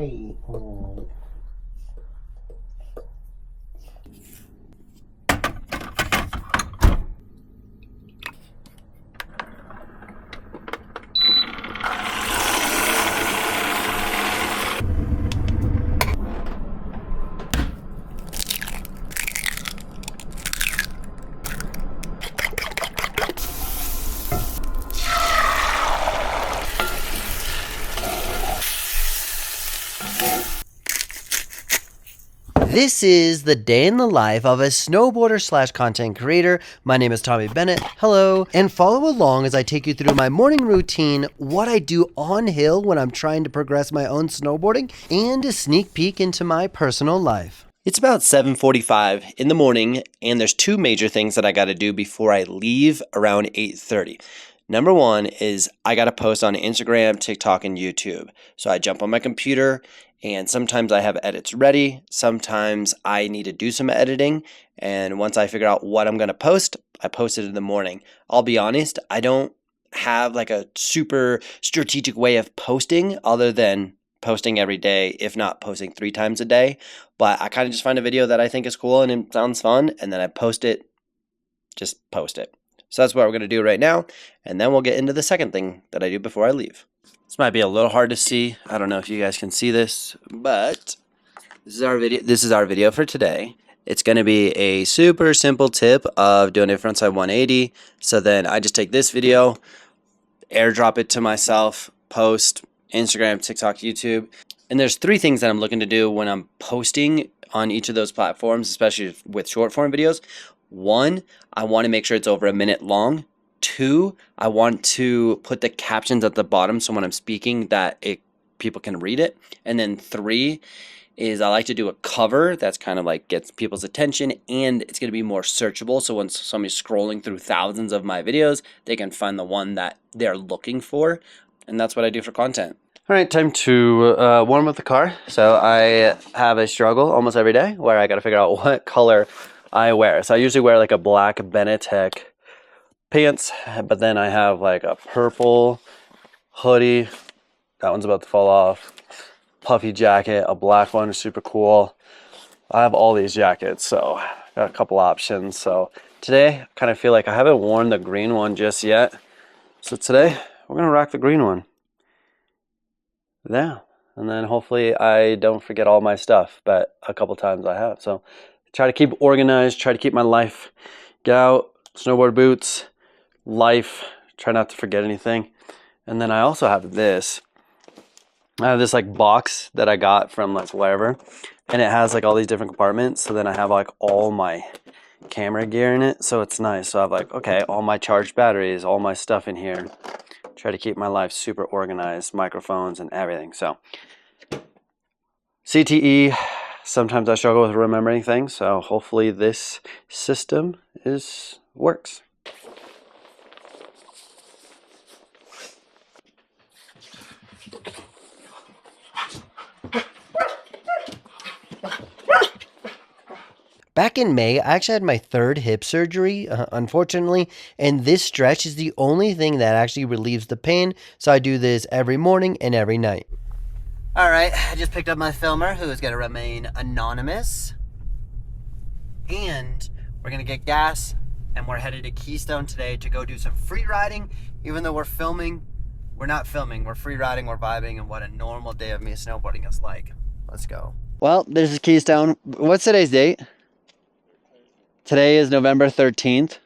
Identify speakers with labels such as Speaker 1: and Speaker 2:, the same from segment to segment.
Speaker 1: Hi. Oh. This is the day in the life of a snowboarder slash content creator. My name is Tommie Bennett. Hello. And follow along as I take you through my morning routine, what I do on hill when I'm trying to progress my own snowboarding, and a sneak peek into my personal life. It's about 7:45 in the morning, and there's two major things that I got to do before I leave around 8:30. Number one is I got to post on Instagram, TikTok, and YouTube. So I jump on my computer, and sometimes I have edits ready. Sometimes I need to do some editing. And once I figure out what I'm going to post, I post it in the morning. I'll be honest, I don't have like a super strategic way of posting other than posting every day, if not posting 3 times a day. But I kind of just find a video that I think is cool and it sounds fun, and then I post it, just post it. So that's what we're going to do right now, and then we'll get into the second thing that I do before I leave. This might be a little hard to see. I don't know if you guys can see this, but this is our video. This is our video for today. It's going to be a super simple tip of doing a frontside 180. So then I just take this video, airdrop it to myself, post Instagram, TikTok, YouTube. And there's 3 things that I'm looking to do when I'm posting on each of those platforms, especially with short form videos. 1, I want to make sure it's over a minute long. 2, I want to put the captions at the bottom so when I'm speaking that people can read it. And then 3 is I like to do a cover that's kind of like gets people's attention, and it's going to be more searchable. So when somebody's scrolling through thousands of my videos, they can find the one that they're looking for. And that's what I do for content. All right, time to warm up the car. So I have a struggle almost every day where I got to figure out what color I wear. So I usually wear like a black Benetech pants, but then I have like a purple hoodie. That one's about to fall off. Puffy jacket, a black one is super cool. I have all these jackets, so got a couple options. So today, I kind of feel like I haven't worn the green one just yet. So today, we're gonna rock the green one. Yeah, and then hopefully I don't forget all my stuff, but a couple times I have. So try to keep organized, try to keep my life. Get out, snowboard boots, life, try not to forget anything. And then I also have this. I have this like box that I got from like wherever, and it has like all these different compartments. So then I have like all my camera gear in it, so it's nice. So I have like, okay, all my charged batteries, all my stuff in here. Try to keep my life super organized, microphones and everything. So CTE, sometimes I struggle with remembering things, so hopefully this system works. Back in May, I actually had my 3rd hip surgery, unfortunately, and this stretch is the only thing that actually relieves the pain, so I do this every morning and every night. All right, I just picked up my filmer, who is going to remain anonymous, and we're going to get gas, and we're headed to Keystone today to go do some free riding. Even though we're filming, we're not filming, we're free riding, we're vibing, and what a normal day of me snowboarding is like. Let's go. Well, this is Keystone. What's today's date? Today is November 13th.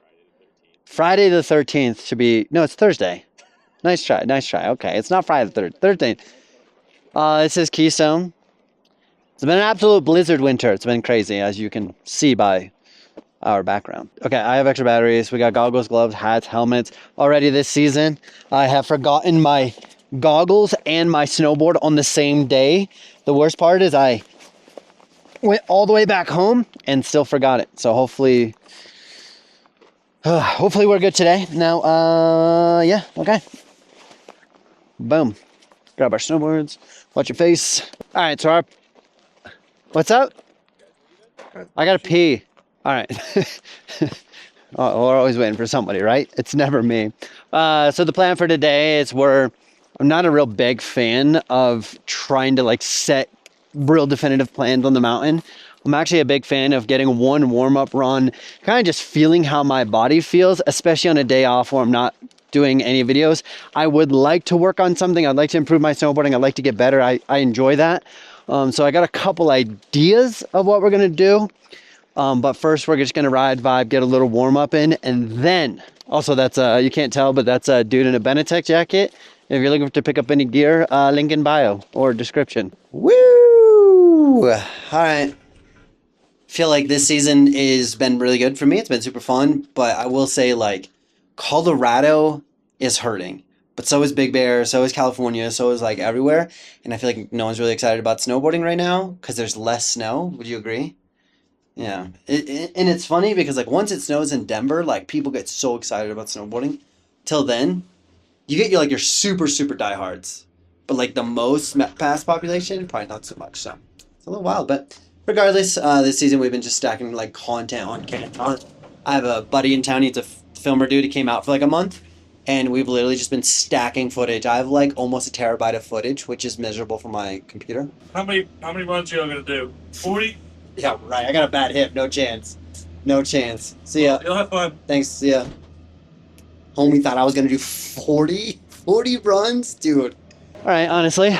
Speaker 1: Friday the 13th to be... No, it's Thursday. Nice try, nice try. Okay, it's not Friday the 13th. This is Keystone. It's been an absolute blizzard winter. It's been crazy, as you can see by our background. Okay, I have extra batteries. We got goggles, gloves, hats, helmets. Already this season, I have forgotten my goggles and my snowboard on the same day. The worst part is I went all the way back home and still forgot it. So hopefully we're good today. Now, yeah, okay. Boom. Grab our snowboards. Watch your face. All right, so what's up? I gotta pee. All right. Oh, we're always waiting for somebody, right? It's never me. So the plan for today is we're I'm not a real big fan of trying to like set real definitive plans on the mountain. I'm actually a big fan of getting one warm-up run, kind of just feeling how my body feels, especially on a day off where I'm not doing any videos. I would like to work on something. I'd like to improve my snowboarding. I'd like to get better. I enjoy that. So I got a couple ideas of what we're gonna do. But first we're just gonna ride, vibe, get a little warm-up in, and then, also that's, you can't tell, but that's a dude in a Benetech jacket. If you're looking to pick up any gear, link in bio or description. Woo! All right. Feel like this season has been really good for me. It's been super fun, but I will say like Colorado is hurting, but so is Big Bear, so is California, so is like everywhere. And I feel like no one's really excited about snowboarding right now because there's less snow. Would you agree? Yeah. And it's funny because like once it snows in Denver, like people get so excited about snowboarding. Till then, you get your super diehards, but like the most past population, probably not so much. So it's a little wild, but regardless, this season we've been just stacking like content on content. I have a buddy in town. He's a filmer dude. He came out for like a month, and we've literally just been stacking footage. I have like almost a terabyte of footage, which is miserable for my computer.
Speaker 2: How many runs you gonna do? 40?
Speaker 1: Yeah, right. I got a bad hip. No chance. No chance. See ya.
Speaker 2: You'll have fun.
Speaker 1: Thanks. See ya. Homie thought I was gonna do 40 runs, dude. All right, honestly,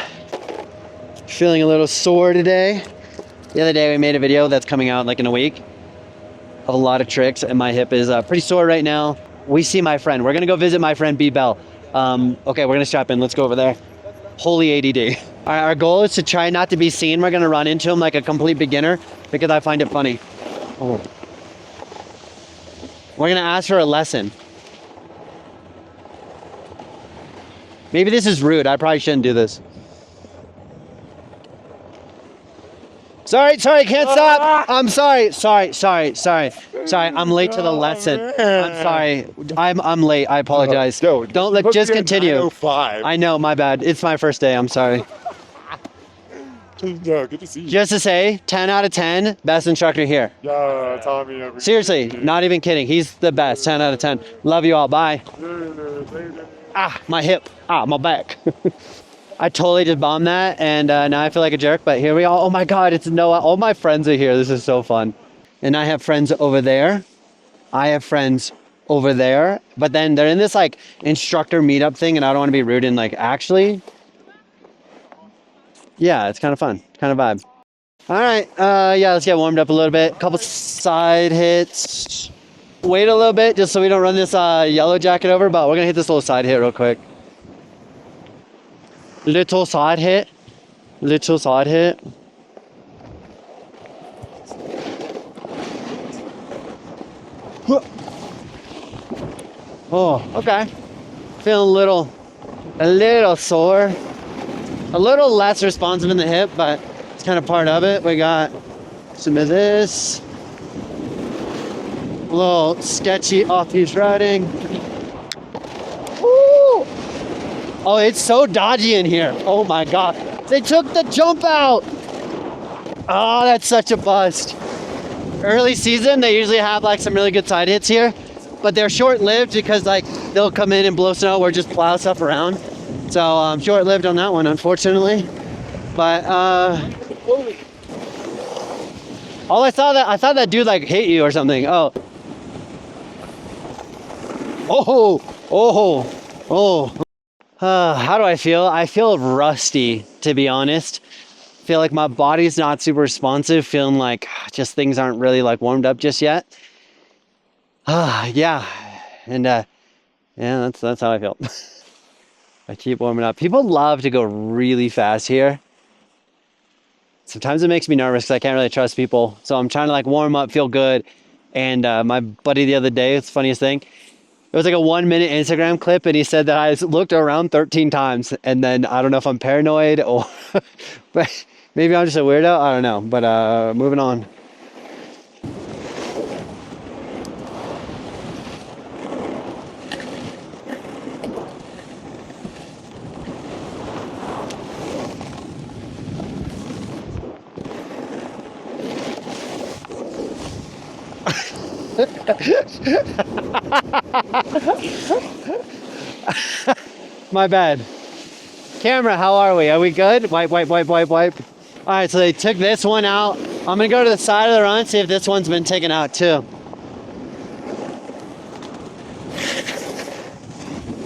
Speaker 1: feeling a little sore today. The other day we made a video that's coming out like in a week of a lot of tricks, and my hip is pretty sore right now. We see my friend. We're gonna go visit my friend B Bell. Okay, we're gonna strap in. Let's go over there. Holy ADD. All right, our goal is to try not to be seen. We're gonna run into him like a complete beginner because I find it funny. Oh. We're gonna ask for a lesson. Maybe this is rude. I probably shouldn't do this. Sorry, can't stop. I'm sorry. I'm late to the lesson. I'm sorry. I'm late. I apologize.
Speaker 3: No,
Speaker 1: don't let. Just continue.
Speaker 3: 9:05.
Speaker 1: I know. My bad. It's my first day. I'm sorry.
Speaker 3: Yeah, good to see you.
Speaker 1: Just to say, 10 out of 10, best instructor here.
Speaker 3: Yeah, Tommie.
Speaker 1: Seriously, not even kidding. He's the best. 10 out of 10. Love you all. Bye. Ah, my hip. Ah, my back. I totally just bombed that, and now I feel like a jerk, but here we are. Oh my God, it's Noah. All my friends are here. This is so fun. And I have friends over there. I have friends over there, but then they're in this like instructor meetup thing, and I don't want to be rude and like actually. Yeah, it's kind of fun. Kind of vibe. All right, yeah, let's get warmed up a little bit. Couple side hits. Wait a little bit just so we don't run this yellow jacket over, but we're gonna hit this little side hit real quick. Little side hit. Little side hit. Oh, okay. Feeling a little sore. A little less responsive in the hip, but it's kind of part of it. We got some of this. A little sketchy off-piece riding. Woo! Oh, it's so dodgy in here. Oh my God. They took the jump out. Oh, that's such a bust. Early season, they usually have like some really good side hits here, but they're short-lived because like they'll come in and blow snow or just plow stuff around. So I'm short-lived on that one, unfortunately. But I thought that dude like hit you or something. Oh. How do I feel? I feel rusty, to be honest. Feel like my body's not super responsive. Feeling like just things aren't really like warmed up just yet. Yeah, and yeah, that's how I feel. I keep warming up. People love to go really fast here. Sometimes it makes me nervous because I can't really trust people. So I'm trying to like warm up, feel good. And my buddy the other day, it's the funniest thing. It was like a 1-minute Instagram clip, and he said that I looked around 13 times. And then I don't know if I'm paranoid or but maybe I'm just a weirdo. I don't know. But moving on. My bad. Camera, how are we? Are we good? Wipe, wipe, wipe, wipe, wipe. All right, so they took this one out. I'm gonna go to the side of the run, see if this one's been taken out too.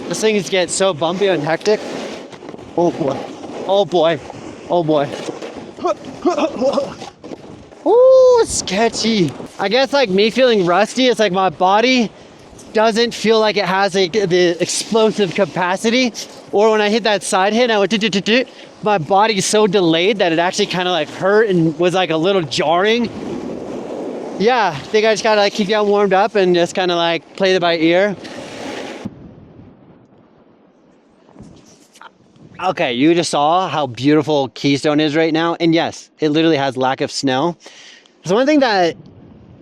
Speaker 1: This thing is getting so bumpy and hectic. Oh boy, oh boy, oh boy. Ooh, sketchy. I guess like me feeling rusty, it's like my body doesn't feel like it has the explosive capacity. Or when I hit that side hit, I went my body's so delayed that it actually kind of like hurt and was like a little jarring. Yeah, I think I just gotta like keep getting warmed up and just kind of like play it by ear. Okay, you just saw how beautiful Keystone is right now. And yes, it literally has lack of snow. So one thing that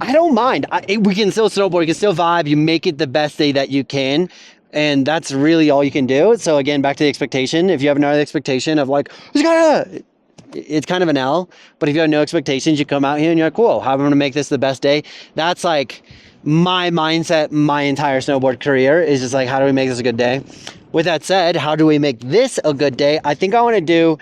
Speaker 1: I don't mind, we can still snowboard, we can still vibe, you make it the best day that you can. And that's really all you can do. So again, back to the expectation. If you have another expectation of like, it's kind of an L. But if you have no expectations, you come out here and you're like, cool, how am I gonna make this the best day? That's like my mindset, my entire snowboard career is just like, how do we make this a good day? With that said, how do we make this a good day? I think I want to do,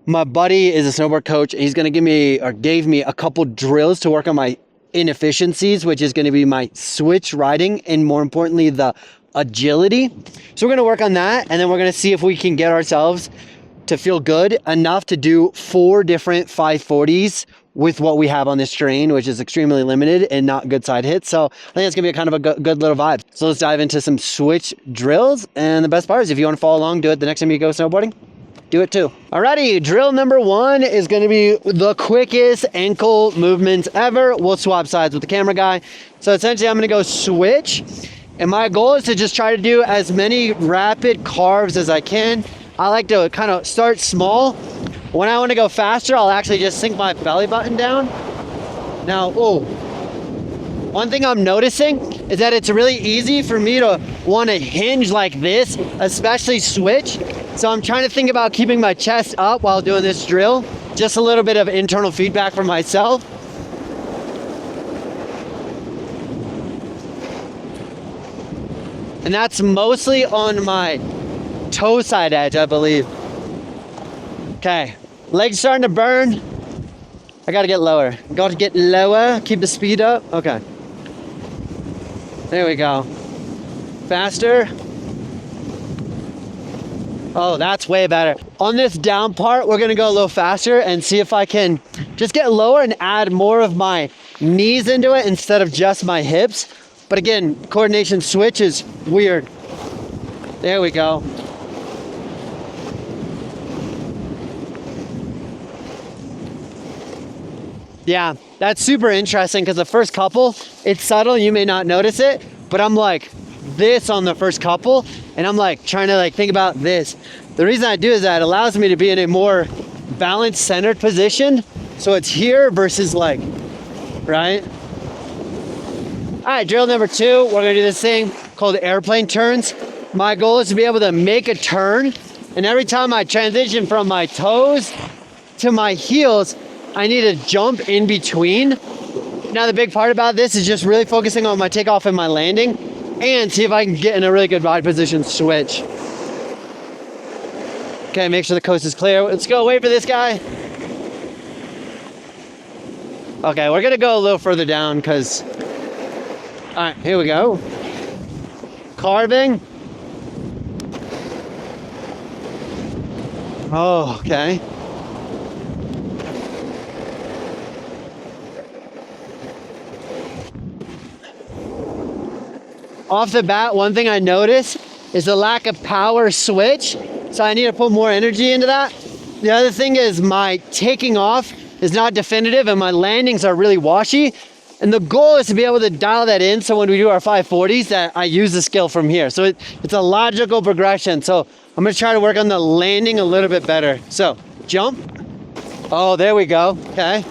Speaker 1: my buddy is a snowboard coach. He's going to give me, or gave me a couple drills to work on my inefficiencies, which is going to be my switch riding and more importantly, the agility. So we're going to work on that. And then we're going to see if we can get ourselves to feel good enough to do 4 different 540s with what we have on this terrain, which is extremely limited and not good side hits. So I think it's gonna be a kind of a good little vibe. So let's dive into some switch drills. And the best part is if you wanna follow along, do it the next time you go snowboarding, do it too. Alrighty, drill number 1 is gonna be the quickest ankle movements ever. We'll swap sides with the camera guy. So essentially I'm gonna go switch. And my goal is to just try to do as many rapid carves as I can. I like to kind of start small. When I want to go faster, I'll actually just sink my belly button down. Now, one thing I'm noticing is that it's really easy for me to want to hinge like this, especially switch. So I'm trying to think about keeping my chest up while doing this drill. Just a little bit of internal feedback for myself. And that's mostly on my toe side edge, I believe. Okay, legs starting to burn. I gotta get lower. Gotta get lower, keep the speed up. Okay. There we go. Faster. Oh, that's way better. On this down part, we're gonna go a little faster and see if I can just get lower and add more of my knees into it instead of just my hips. But again, coordination switch is weird. There we go. Yeah, that's super interesting because the first couple, it's subtle, you may not notice it, but I'm like this on the first couple, and I'm like trying to like think about this. The reason I do is that it allows me to be in a more balanced, centered position. So it's here versus like, right? All right, drill number 2, we're gonna do this thing called airplane turns. My goal is to be able to make a turn, and every time I transition from my toes to my heels, I need to jump in between. Now the big part about this is just really focusing on my takeoff and my landing and see if I can get in a really good ride position switch. Okay, make sure the coast is clear. Let's go, wait for this guy. Okay, we're gonna go a little further down because, all right, here we go. Carving. Oh, okay. Off the bat, one thing I noticed is the lack of power switch. So I need to put more energy into that. The other thing is my taking off is not definitive and my landings are really washy. And the goal is to be able to dial that in so when we do our 540s that I use the skill from here. So it's a logical progression. So I'm gonna try to work on the landing a little bit better. So jump. Oh, there we go, okay.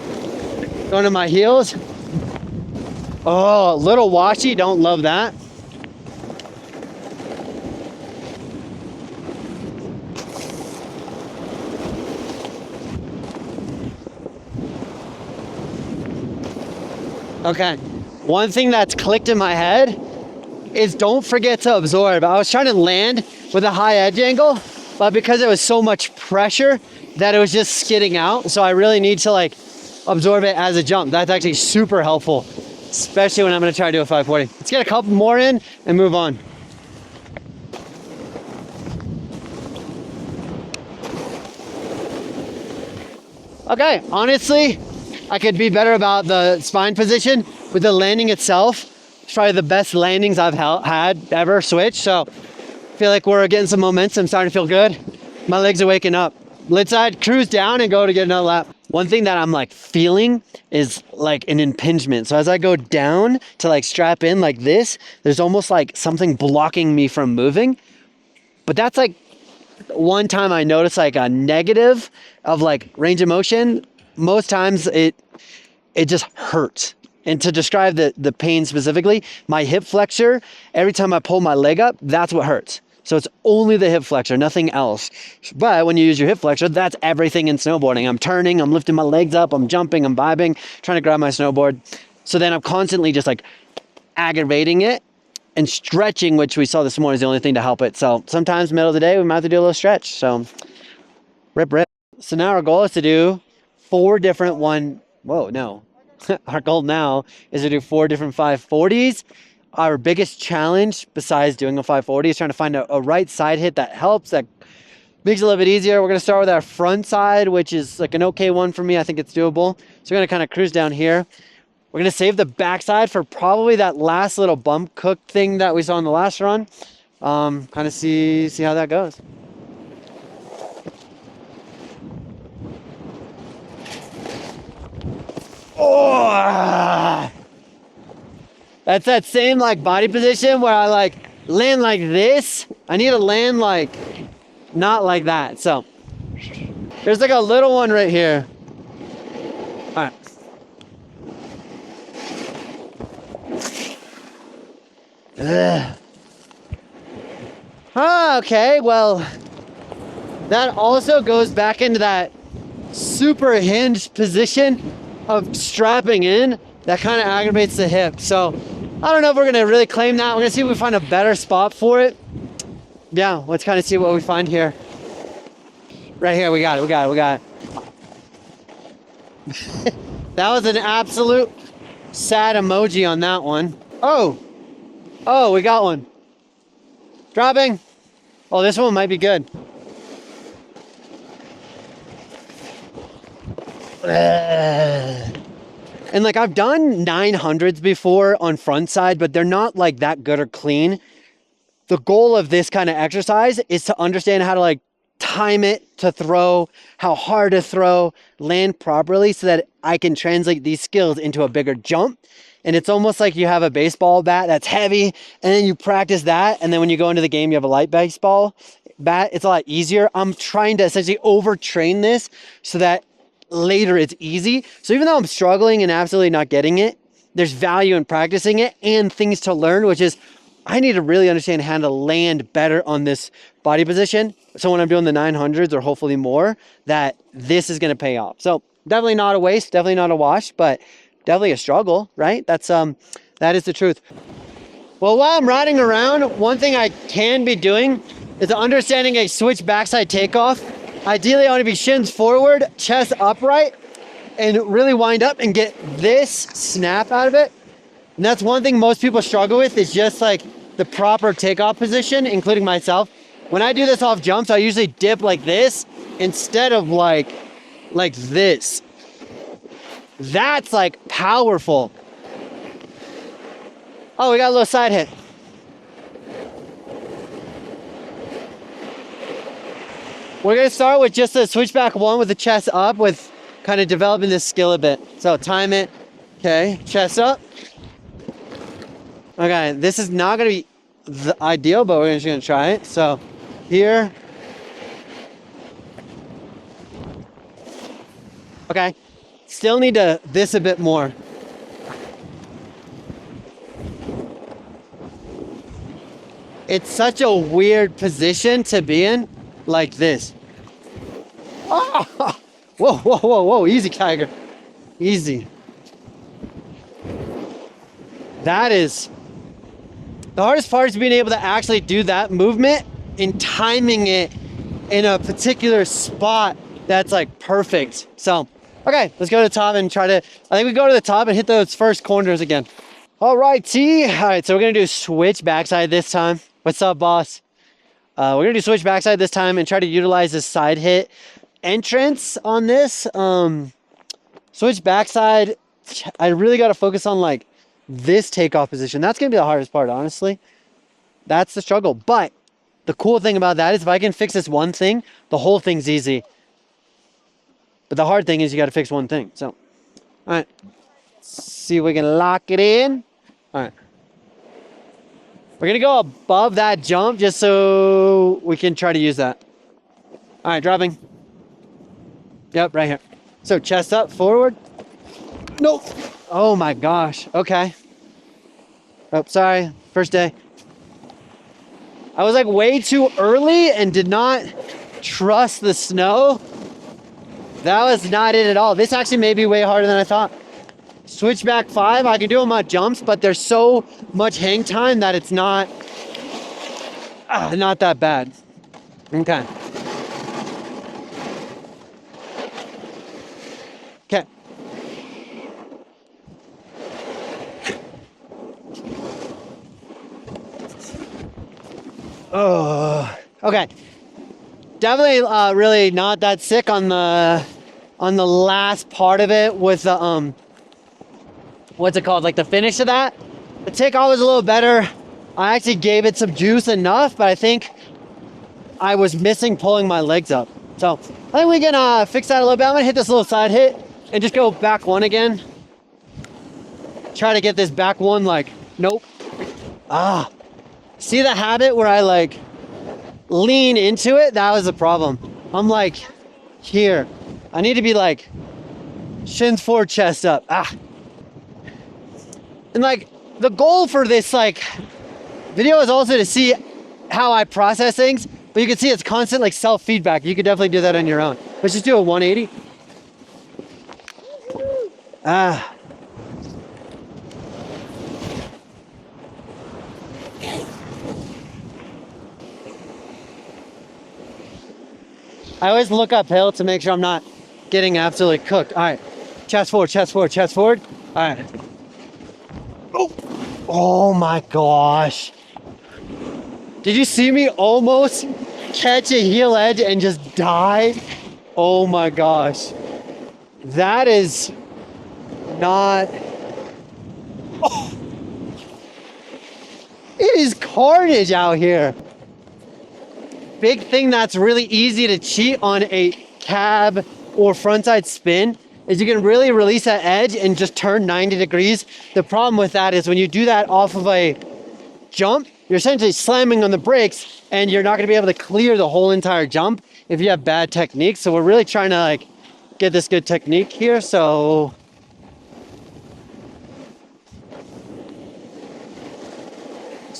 Speaker 1: Going to my heels. Oh, a little washy, don't love that. Okay, one thing that's clicked in my head is don't forget to absorb. I was trying to land with a high edge angle, but but because it was so much pressure that it was just skidding out. So I really need to like absorb it as a jump. That's actually super helpful, especially when I'm gonna try to do a 540. Let's get a couple more in and move on. Okay, honestly, I could be better about the spine position. With the landing itself, it's probably the best landings I've had ever switched. So I feel like we're getting some momentum, starting to feel good. My legs are waking up. Lid side, cruise down and go to get another lap. One thing that I'm like feeling is like an impingement. So as I go down to like strap in like this, there's almost like something blocking me from moving. But that's like one time I noticed like a negative of like range of motion. Most times it just hurts. And to describe the pain specifically, my hip flexor, every time I pull my leg up, that's what hurts. So it's only the hip flexor, nothing else. But when you use your hip flexor, that's everything in snowboarding. I'm turning, I'm lifting my legs up, I'm jumping, I'm vibing, trying to grab my snowboard. So then I'm constantly just like aggravating it, and stretching, which we saw this morning, is the only thing to help it. So sometimes middle of the day, we might have to do a little stretch. So rip. So now our goal is to do 4 different our goal now is to do 4 different 540s. Our biggest challenge besides doing a 540 is trying to find a right side hit that helps, that makes it a little bit easier. We're gonna start with our front side, which is like an okay one for me. I think it's doable. So we're gonna kind of cruise down here. We're gonna save the backside for probably that last little bump cook thing that we saw in the last run. Kind of see how that goes. Oh, that's that same like body position where I like land like this. I need to land like not like that. So there's like a little one right here. All right. Okay, well, that also goes back into that super hinged position of strapping in that kind of aggravates the hip. So I don't know if we're gonna really claim that. We're gonna see if we find a better spot for it. Yeah, let's kind of see what we find here. Right here, we got it. That was an absolute sad emoji on that one. Oh, we got one. Dropping. Oh, this one might be good. And like I've done 900s before on front side, but they're not like that good or clean. The goal of this kind of exercise is to understand how to like time it to throw, how hard to throw, land properly so that I can translate these skills into a bigger jump. And it's almost like you have a baseball bat that's heavy, and then you practice that, and then when you go into the game, you have a light baseball bat. It's a lot easier. I'm trying to essentially overtrain this so that later it's easy. So even though I'm struggling and absolutely not getting it, there's value in practicing it and things to learn, which is I need to really understand how to land better on this body position. So when I'm doing the 900s or hopefully more, that this is going to pay off. So definitely not a waste, definitely not a wash, but definitely a struggle, right? That is the truth. Well, while I'm riding around, one thing I can be doing is understanding a switch backside takeoff. Ideally, I want to be shins forward, chest upright, and really wind up and get this snap out of it. And that's one thing most people struggle with, is just like the proper takeoff position, including myself. When I do this off jumps, I usually dip like this instead of like this. That's like powerful. Oh, we got a little side hit. We're gonna start with just a switchback one with the chest up, with kind of developing this skill a bit. So time it. Okay, chest up. Okay, this is not gonna be the ideal, but we're just gonna try it. So here. Okay, still need to this a bit more. It's such a weird position to be in, like this. Oh, whoa, easy, Tiger, easy. That is, the hardest part is being able to actually do that movement and timing it in a particular spot that's like perfect. So, okay, let's go to the top and try to, I think we go to the top and hit those first corners again. All right, T. All right, so we're gonna do switch backside this time. What's up, boss? We're gonna do switch backside this time and try to utilize this side hit entrance on this. Switch backside, I really gotta focus on like this takeoff position. That's gonna be the hardest part, honestly. That's the struggle. But the cool thing about that is if I can fix this one thing, the whole thing's easy. But the hard thing is you gotta fix one thing. So, all right, see if we can lock it in. All right. We're gonna go above that jump just so we can try to use that. All right, dropping. Yep, right here. So chest up, forward. Nope. Oh my gosh, okay. Oh, sorry, first day. I was like way too early and did not trust the snow. That was not it at all. This actually may be way harder than I thought. Switchback 5, I can do them on jumps, but there's so much hang time that it's not that bad. Okay. Okay. Oh, okay. Definitely really not that sick on the last part of it with the what's it called, like the finish of that. The takeoff was a little better. I actually gave it some juice enough, but I think I was missing pulling my legs up. So I think we can fix that a little bit. I'm gonna hit this little side hit and just go back one again. Try to get this back one like, nope. See the habit where I like lean into it? That was the problem. I'm like here. I need to be like shins forward, chest up. And like the goal for this like video is also to see how I process things, but you can see it's constant like self-feedback. You could definitely do that on your own. Let's just do a 180. I always look uphill to make sure I'm not getting absolutely cooked. All right, chest forward, chest forward, chest forward. All right. Oh my gosh. Did you see me almost catch a heel edge and just die? Oh my gosh. That is not... Oh. It is carnage out here. Big thing that's really easy to cheat on a cab or frontside spin is you can really release that edge and just turn 90 degrees. The problem with that is when you do that off of a jump, you're essentially slamming on the brakes and you're not gonna be able to clear the whole entire jump if you have bad technique. So we're really trying to like get this good technique here. So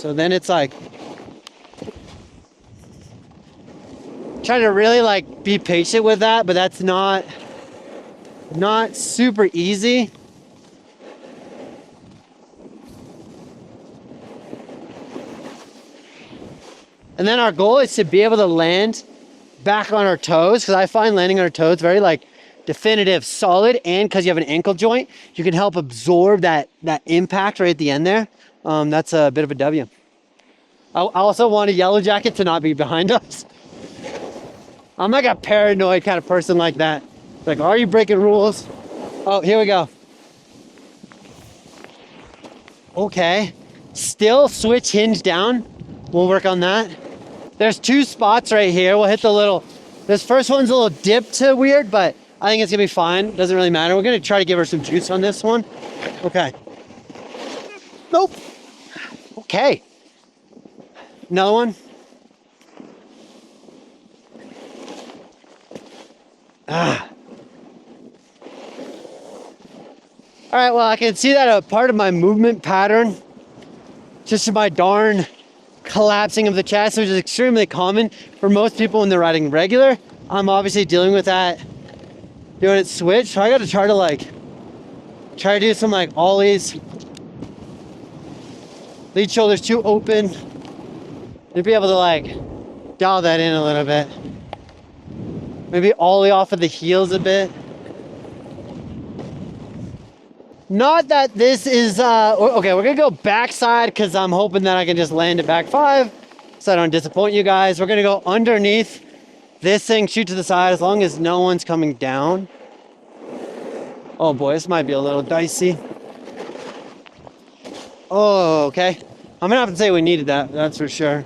Speaker 1: then it's like trying to really like be patient with that, but that's not super easy. And then our goal is to be able to land back on our toes, because I find landing on our toes very like definitive, solid, and because you have an ankle joint, you can help absorb that impact right at the end there. That's a bit of a W. I also want a yellow jacket to not be behind us. I'm like a paranoid kind of person like that. Like, are you breaking rules? Oh, here we go. Okay. Still switch hinge down. We'll work on that. There's two spots right here. We'll hit the little, this first one's a little dip to weird, but I think it's gonna be fine. Doesn't really matter. We're gonna try to give her some juice on this one. Okay. Nope. Okay. Another one. All right, well, I can see that a part of my movement pattern, just my darn collapsing of the chest, which is extremely common for most people when they're riding regular. I'm obviously dealing with that, doing it switch. So I got to try to do some like ollies, lead shoulders too open, to be able to like dial that in a little bit. Maybe ollie off of the heels a bit. Not that this is, okay, we're gonna go backside because I'm hoping that I can just land it back 5 so I don't disappoint you guys. We're gonna go underneath this thing, shoot to the side as long as no one's coming down. Oh boy, this might be a little dicey. Oh, okay. I'm gonna have to say we needed that, that's for sure.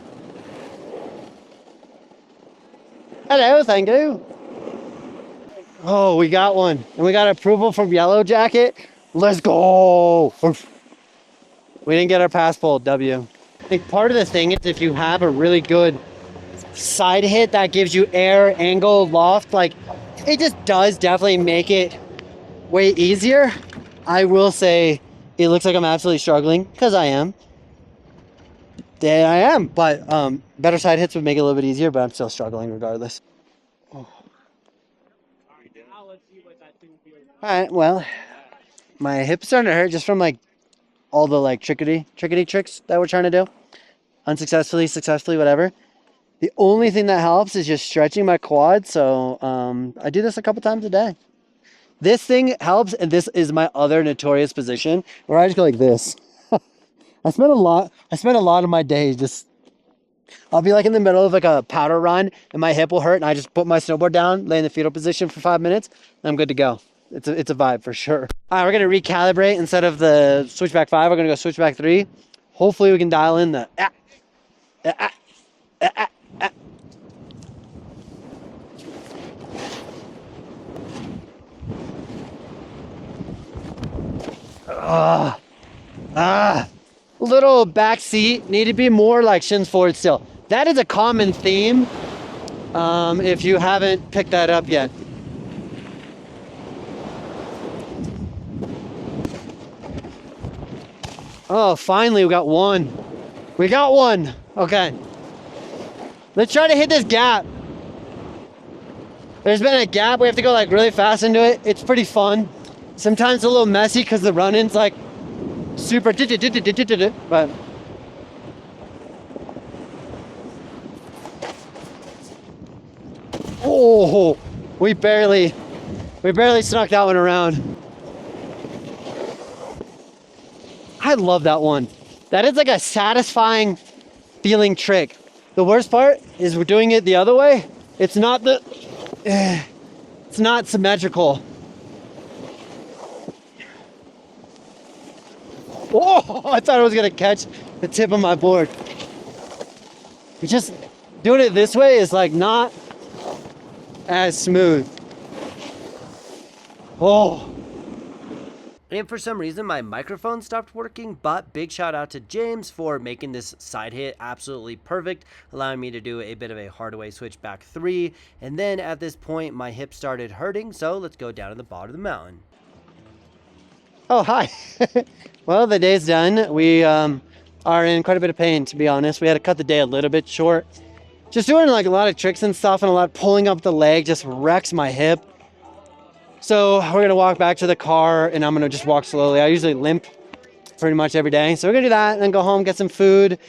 Speaker 1: Hello, thank you. Oh, we got one. And we got approval from Yellow Jacket. Let's go. We didn't get our pass pulled, W. I think part of the thing is if you have a really good side hit that gives you air, angle, loft, like it just does definitely make it way easier. I will say it looks like I'm absolutely struggling because I am. There I am, but better side hits would make it a little bit easier, but I'm still struggling regardless. Oh. All right, well, my hip's starting to hurt just from like all the like trickety tricks that we're trying to do. Unsuccessfully, successfully, whatever. The only thing that helps is just stretching my quad. So I do this a couple times a day. This thing helps, and this is my other notorious position where I just go like this. I spend a lot of my days just, I'll be like in the middle of like a powder run and my hip will hurt and I just put my snowboard down, lay in the fetal position for 5 minutes, and I'm good to go. It's a vibe for sure. All right, we're gonna recalibrate. Instead of the switchback 5, we're gonna go switchback 3. Hopefully we can dial in the little back seat, need to be more like shins forward still. That is a common theme if you haven't picked that up yet. Oh, finally we got one. We got one. Okay. Let's try to hit this gap. There's been a gap. We have to go like really fast into it. It's pretty fun. Sometimes a little messy because the run-in's like super, but oh, we barely snuck that one around. I love that one. That is like a satisfying feeling trick. The worst part is we're doing it the other way. It's not symmetrical. Oh, I thought I was gonna catch the tip of my board. Just doing it this way is like not as smooth. Oh. And for some reason my microphone stopped working, but big shout out to James for making this side hit absolutely perfect, allowing me to do a bit of a hardaway switch back 3. And then at this point my hip started hurting, so let's go down to the bottom of the mountain. Oh, hi. Well, the day's done. We are in quite a bit of pain, to be honest. We had to cut the day a little bit short. Just doing like a lot of tricks and stuff and a lot pulling up the leg just wrecks my hip. So we're gonna walk back to the car and I'm gonna just walk slowly. I usually limp pretty much every day. So we're gonna do that and then go home, get some food.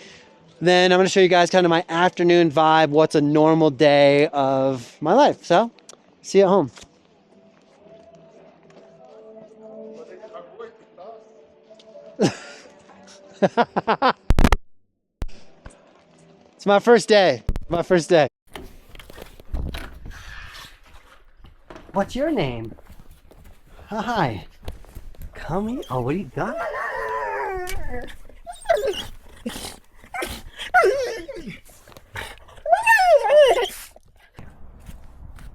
Speaker 1: Then I'm gonna show you guys kind of my afternoon vibe, what's a normal day of my life. So see you at home. It's my first day. My first day. What's your name? Hi. Come here. Oh, what do you got?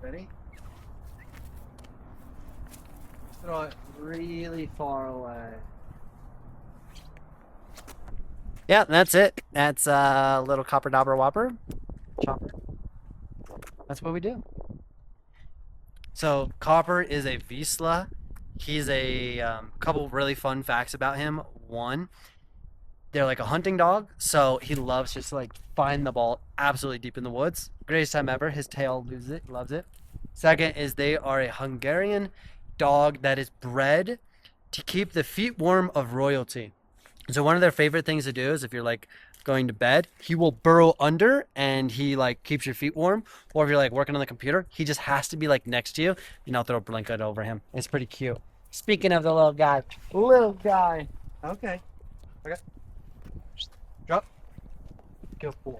Speaker 1: Ready? Throw it really far away. Yeah, that's it. That's a little copper dauber whopper. Chopper. That's what we do. So Copper is a Vizsla. He's a couple really fun facts about him. One, they're like a hunting dog, so he loves just to like find the ball absolutely deep in the woods. Greatest time ever. His tail loses it, loves it. Second is they are a Hungarian dog that is bred to keep the feet warm of royalty. So one of their favorite things to do is if you're like going to bed, he will burrow under and he like keeps your feet warm. Or if you're like working on the computer, he just has to be like next to you and I'll throw a blanket over him. It's pretty cute. Speaking of the little guy. Okay. Okay. Drop. Good boy.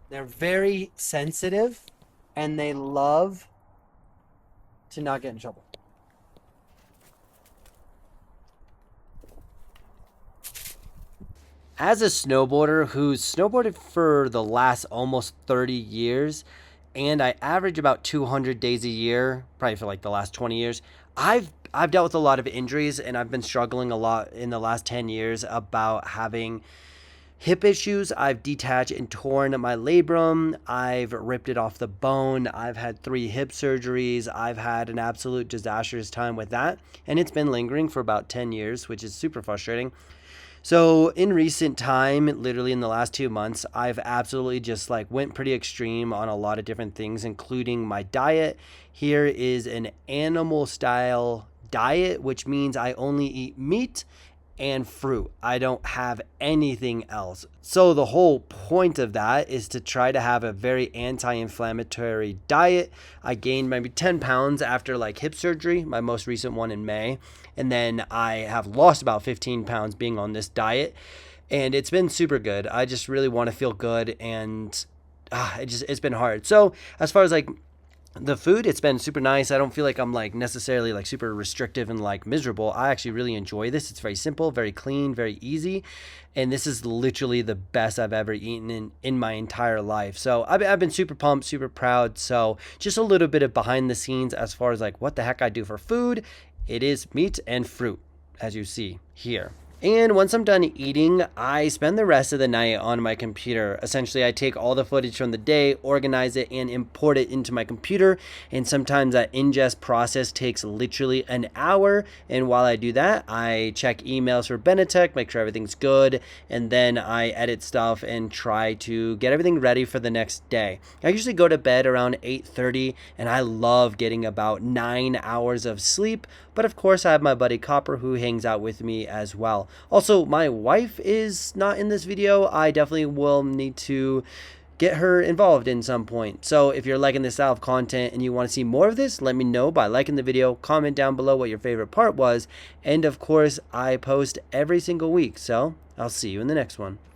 Speaker 1: They're very sensitive and they love to not get in trouble. As a snowboarder who's snowboarded for the last almost 30 years, and I average about 200 days a year, probably for like the last 20 years, I've dealt with a lot of injuries, and I've been struggling a lot in the last 10 years about having hip issues. I've detached and torn my labrum. I've ripped it off the bone. I've had 3 hip surgeries. I've had an absolute disastrous time with that, and it's been lingering for about 10 years, which is super frustrating. So in recent time, literally in the last 2 months, I've absolutely just like went pretty extreme on a lot of different things, including my diet. Here is an animal style diet, which means I only eat meat and fruit. I don't have anything else. So the whole point of that is to try to have a very anti-inflammatory diet. I gained maybe 10 pounds after like hip surgery, my most recent one in May. And then I have lost about 15 pounds being on this diet. And it's been super good. I just really want to feel good, and it's been hard. So as far as like the food, it's been super nice. I don't feel like I'm like necessarily like super restrictive and like miserable. I actually really enjoy this. It's very simple, very clean, very easy. And this is literally the best I've ever eaten in my entire life. So I've been super pumped, super proud. So just a little bit of behind the scenes as far as like what the heck I do for food. It is meat and fruit, as you see here. And once I'm done eating, I spend the rest of the night on my computer. Essentially, I take all the footage from the day, organize it, and import it into my computer. And sometimes that ingest process takes literally an hour. And while I do that, I check emails for Benetech, make sure everything's good. And then I edit stuff and try to get everything ready for the next day. I usually go to bed around 8:30, and I love getting about 9 hours of sleep. But of course, I have my buddy Copper who hangs out with me as well. Also, my wife is not in this video. I definitely will need to get her involved in some point. So if you're liking this style of content and you want to see more of this, let me know by liking the video, comment down below what your favorite part was, and of course, I post every single week. So I'll see you in the next one.